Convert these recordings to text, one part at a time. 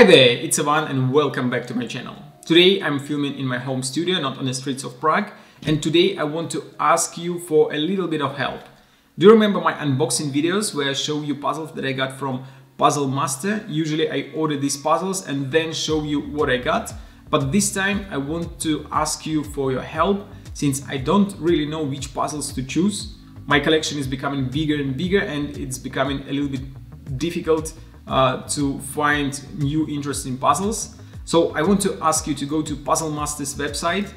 Hi there, it's Ivan and welcome back to my channel. Today I'm filming in my home studio, not on the streets of Prague, and today I want to ask you for a little bit of help. Do you remember my unboxing videos where I show you puzzles that I got from Puzzle Master? Usually I order these puzzles and then show you what I got, but this time I want to ask you for your help since I don't really know which puzzles to choose. My collection is becoming bigger and bigger and it's becoming a little bit difficult to find new interesting puzzles. So I want to ask you to go to Puzzle Master's website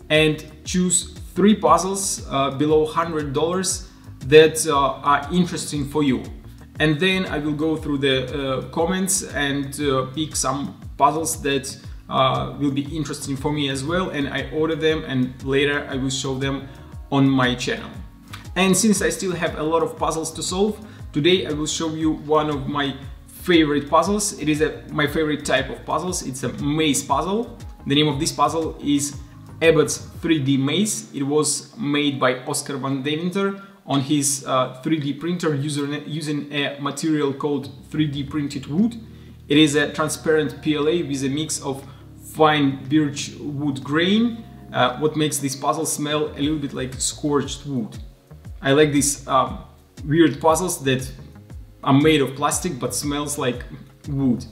and choose 3 puzzles below $100 that are interesting for you. And then I will go through the comments and pick some puzzles that will be interesting for me as well, and I order them and later I will show them on my channel. And since I still have a lot of puzzles to solve, today I will show you one of my favorite puzzles. It is my favorite type of puzzles. It's a maze puzzle. The name of this puzzle is Abbott's 3D Maze. It was made by Oskar van Deventer on his 3D printer using a material called 3D printed wood. It is a transparent PLA with a mix of fine birch wood grain, what makes this puzzle smell a little bit like scorched wood. I like these weird puzzles that are made of plastic but smells like wood.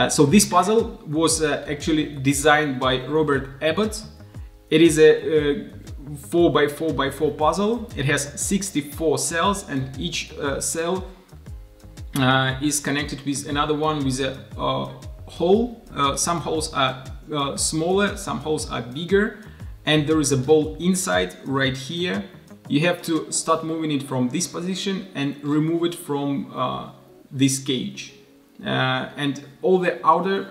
So this puzzle was actually designed by Robert Abbott. It is a 4x4x4 puzzle. It has 64 cells and each cell is connected with another one with a hole. Some holes are smaller, some holes are bigger, and there is a ball inside right here. You have to start moving it from this position and remove it from this cage. And all the outer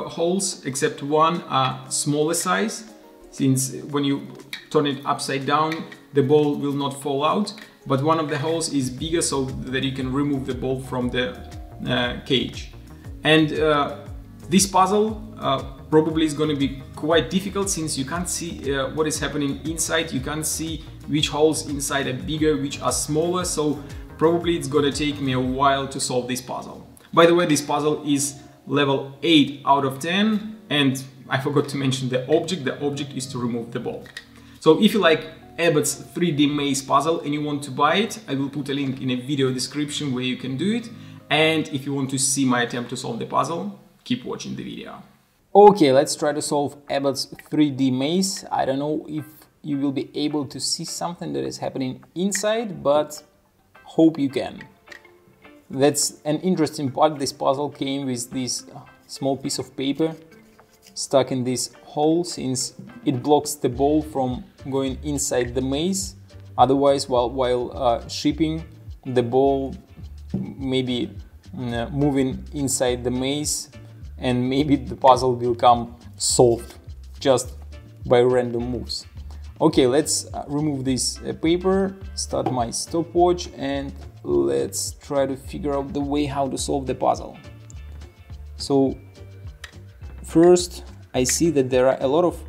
holes except one are smaller size, since when you turn it upside down the ball will not fall out, but one of the holes is bigger so that you can remove the ball from the cage. And this puzzle probably is going to be quite difficult since you can't see what is happening inside. You can't see which holes inside are bigger, which are smaller, so probably it's going to take me a while to solve this puzzle. By the way, this puzzle is level 8 out of 10, and I forgot to mention the object. The object is to remove the ball. So if you like Abbott's 3D Maze puzzle and you want to buy it, I will put a link in a video description where you can do it. And if you want to see my attempt to solve the puzzle, keep watching the video. Okay, let's try to solve Abbott's 3D Maze. I don't know if you will be able to see something that is happening inside, but hope you can. That's an interesting part. This puzzle came with this small piece of paper stuck in this hole, since it blocks the ball from going inside the maze. Otherwise, while shipping, the ball may be moving inside the maze, and maybe the puzzle will come solved just by random moves. Okay, let's remove this paper, start my stopwatch, and let's try to figure out the way how to solve the puzzle. So first I see that there are a lot of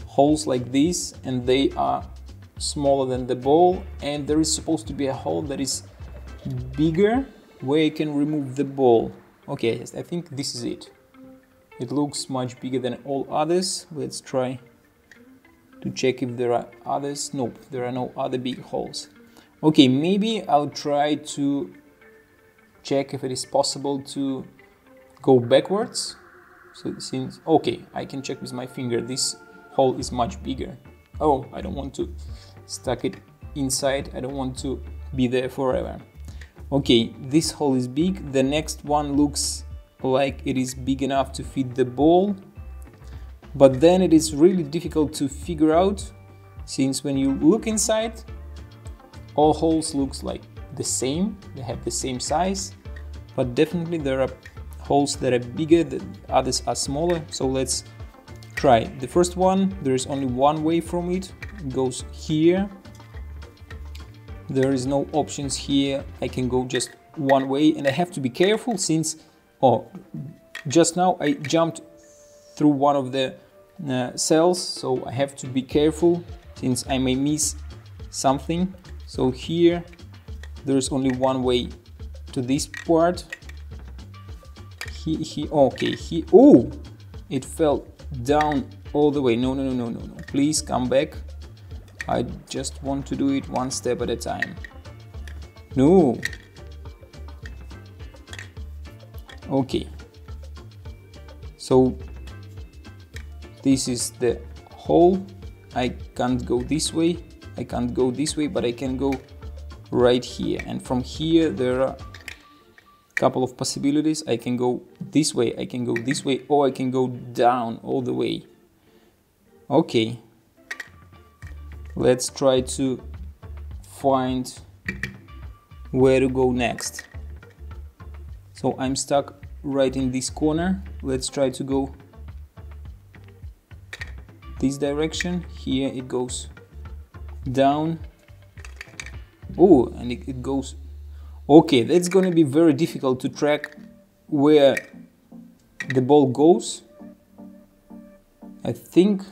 holes like this, and they are smaller than the ball, and there is supposed to be a hole that is bigger where you can remove the ball. Okay, I think this is it. It looks much bigger than all others. Let's try to check if there are others. Nope, there are no other big holes. Okay, maybe I'll try to check if it is possible to go backwards. So since, okay, I can check with my finger. This hole is much bigger. Oh, I don't want to stuck it inside. I don't want to be there forever. Okay, this hole is big. The next one looks like it is big enough to fit the ball, but then it is really difficult to figure out, since when you look inside, all holes looks like the same. They have the same size, but definitely there are holes that are bigger, the others are smaller. So let's try. The first one, there is only one way from it. It goes here. There is no options here. I can go just one way, and I have to be careful since, oh, just now I jumped through one of the cells, so I have to be careful since I may miss something. So here there is only one way to this part. Okay, oh, it fell down all the way. No, please come back. I just want to do it one step at a time. No. Okay, so this is the hole. I can't go this way, I can't go this way, but I can go right here, and from here there are a couple of possibilities. I can go this way, I can go this way, or I can go down all the way. Okay, let's try to find where to go next. So I'm stuck right in this corner. Let's try to go this direction. Here it goes down. Oh, and it goes. Okay, that's gonna be very difficult to track where the ball goes. I think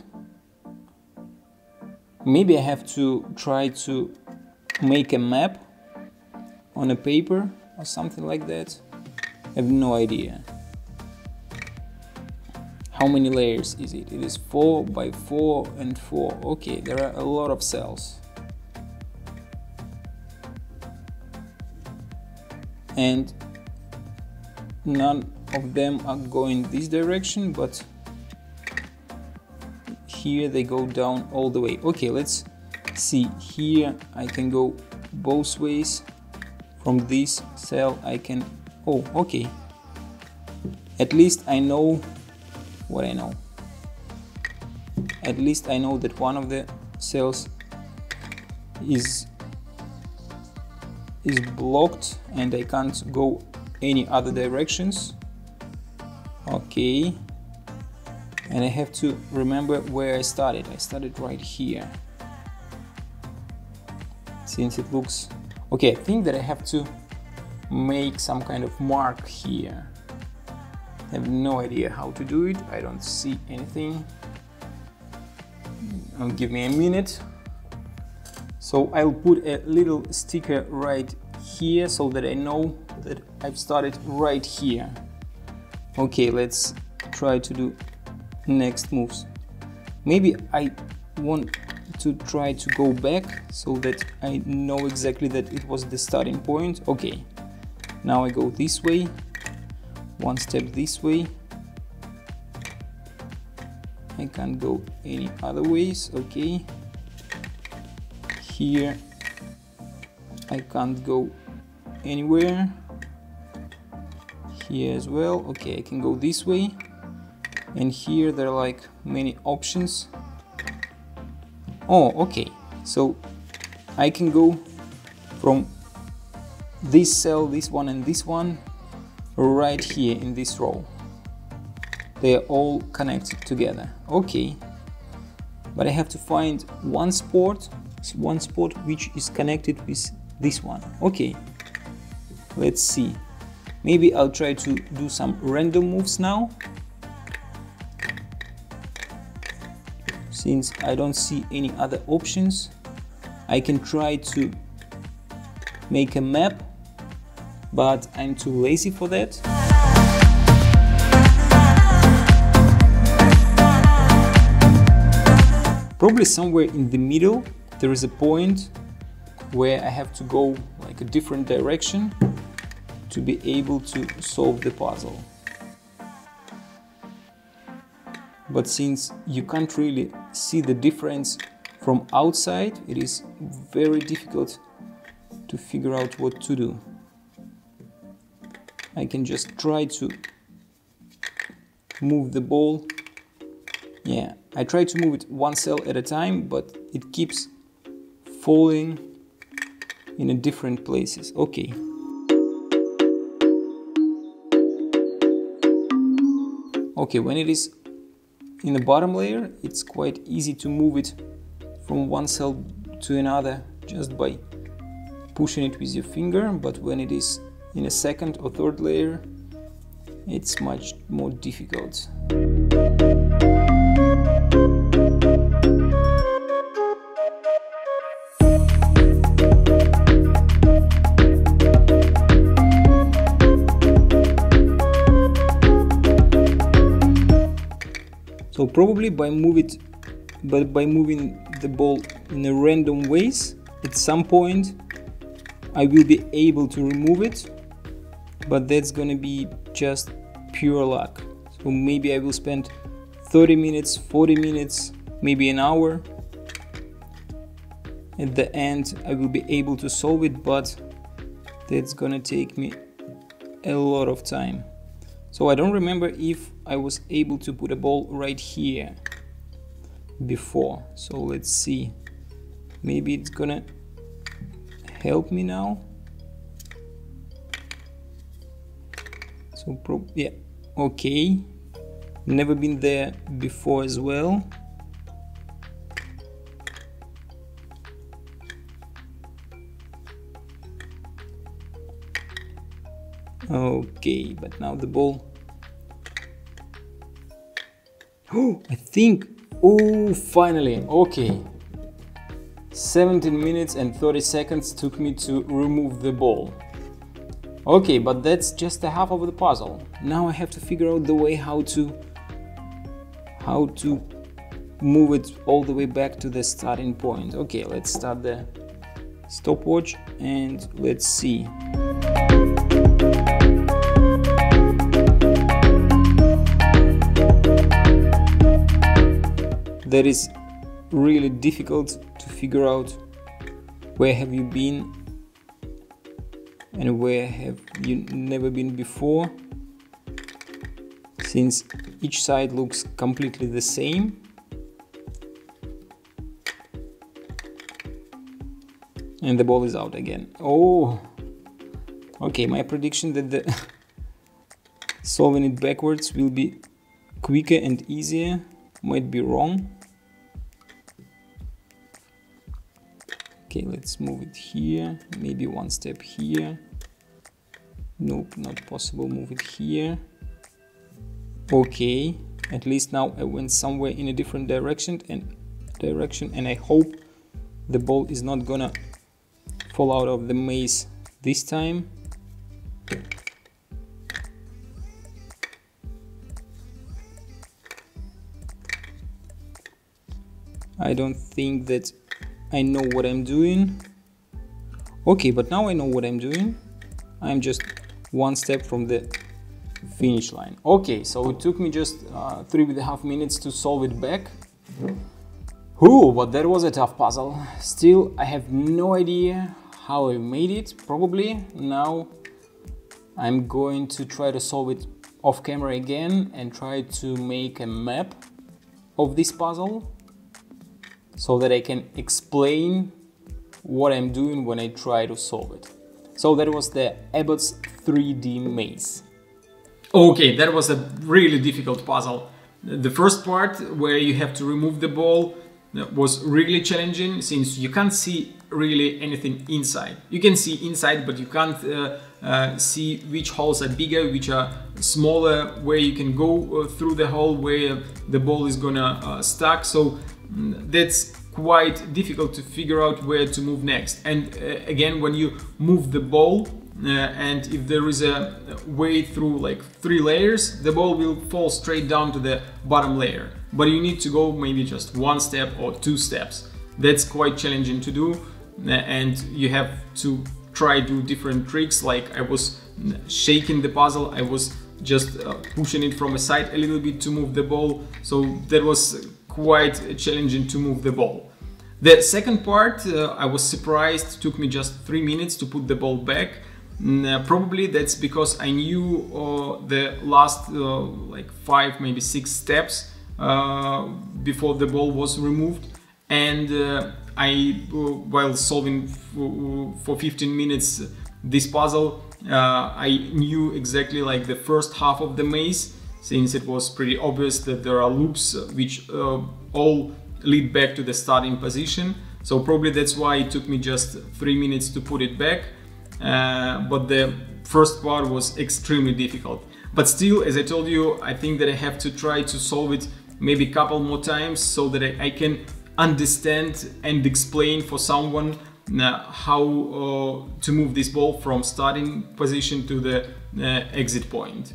maybe I have to try to make a map on a paper or something like that. I have no idea. How many layers is it? It is 4 by 4 and 4. Okay, there are a lot of cells. And none of them are going this direction, but here they go down all the way. Okay, let's see. Here I can go both ways. From this cell I can... Oh, okay. At least I know what I know. At least I know that one of the cells is blocked and I can't go any other directions. Okay. And I have to remember where I started. I started right here. Since it looks... Okay, I think that I have to make some kind of mark here. I have no idea how to do it. I don't see anything. Give me a minute. So I'll put a little sticker right here so that I know that I've started right here. Okay, let's try to do next moves. Maybe I want to try to go back so that I know exactly that it was the starting point. Okay, now I go this way, one step this way. I can't go any other ways. Okay, here I can't go anywhere. Here as well. Okay, I can go this way, and here there are like many options. Oh, okay, so I can go from this cell, this one and this one, right here in this row. They are all connected together. Okay, but I have to find one spot which is connected with this one. Okay, let's see. Maybe I'll try to do some random moves now. Since I don't see any other options, I can try to make a map, but I'm too lazy for that. Probably somewhere in the middle there is a point where I have to go like a different direction to be able to solve the puzzle. But since you can't really see the difference from outside, it is very difficult to figure out what to do. I can just try to move the ball. Yeah, I try to move it one cell at a time, but it keeps falling in a different places. Okay. Okay, when it is in the bottom layer, it's quite easy to move it from one cell to another just by pushing it with your finger, but when it is in a second or third layer, it's much more difficult. So probably by moving the ball in a random ways, at some point I will be able to remove it, but that's gonna be just pure luck. So maybe I will spend 30 minutes, 40 minutes, maybe an hour. At the end I will be able to solve it, but that's gonna take me a lot of time. So I don't remember if I was able to put a ball right here before. So let's see. Maybe it's gonna help me now. So yeah, okay. Never been there before as well. Okay, but now the ball. Oh, I think. Oh, finally. Okay. 17 minutes and 30 seconds took me to remove the ball. Okay, but that's just the half of the puzzle. Now I have to figure out the way how to move it all the way back to the starting point. Okay, let's start the stopwatch and let's see. That is really difficult to figure out where have you been and where have you never been before, since each side looks completely the same. And the ball is out again. Oh, okay, my prediction that the solving it backwards will be quicker and easier might be wrong. Okay, let's move it here, maybe one step here. Nope, not possible, move it here. Okay, at least now I went somewhere in a different direction and I hope the ball is not gonna fall out of the maze this time. I don't think that I know what I'm doing. Okay, but now I know what I'm doing. I'm just one step from the finish line. Okay, so it took me just 3.5 minutes to solve it back. Ooh, but that was a tough puzzle. Still, I have no idea how I made it. Probably now I'm going to try to solve it off camera again and try to make a map of this puzzle, so that I can explain what I'm doing when I try to solve it. So that was the Abbott's 3D maze. Okay, that was a really difficult puzzle. The first part, where you have to remove the ball, was really challenging, since you can't see really anything inside. You can see inside, but you can't see which holes are bigger, which are smaller, where you can go through the hole, where the ball is gonna stuck. So that's quite difficult to figure out where to move next. And again, when you move the ball and if there is a way through like 3 layers, the ball will fall straight down to the bottom layer, but you need to go maybe just 1 step or 2 steps. That's quite challenging to do, and you have to try do different tricks. Like I was shaking the puzzle, I was just pushing it from a side a little bit to move the ball, so that was quite challenging to move the ball. The second part, I was surprised, took me just 3 minutes to put the ball back. Probably that's because I knew the last like 5, maybe 6 steps before the ball was removed, and while solving for 15 minutes this puzzle, I knew exactly like the first half of the maze, since it was pretty obvious that there are loops which all lead back to the starting position. So probably that's why it took me just 3 minutes to put it back. But the first part was extremely difficult. But still, as I told you, I think that I have to try to solve it maybe a couple more times, so that I can understand and explain for someone how to move this ball from starting position to the exit point.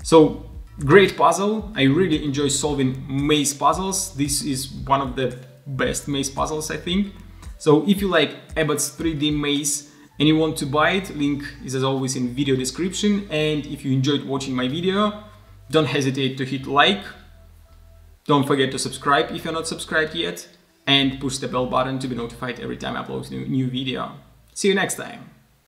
So Great puzzle. I really enjoy solving maze puzzles. This is one of the best maze puzzles, I think. So if you like Abbott's 3D maze and you want to buy it, link is as always in video description. And if you enjoyed watching my video, don't hesitate to hit like. Don't forget to subscribe if you're not subscribed yet, and push the bell button to be notified every time I upload a new video. See you next time.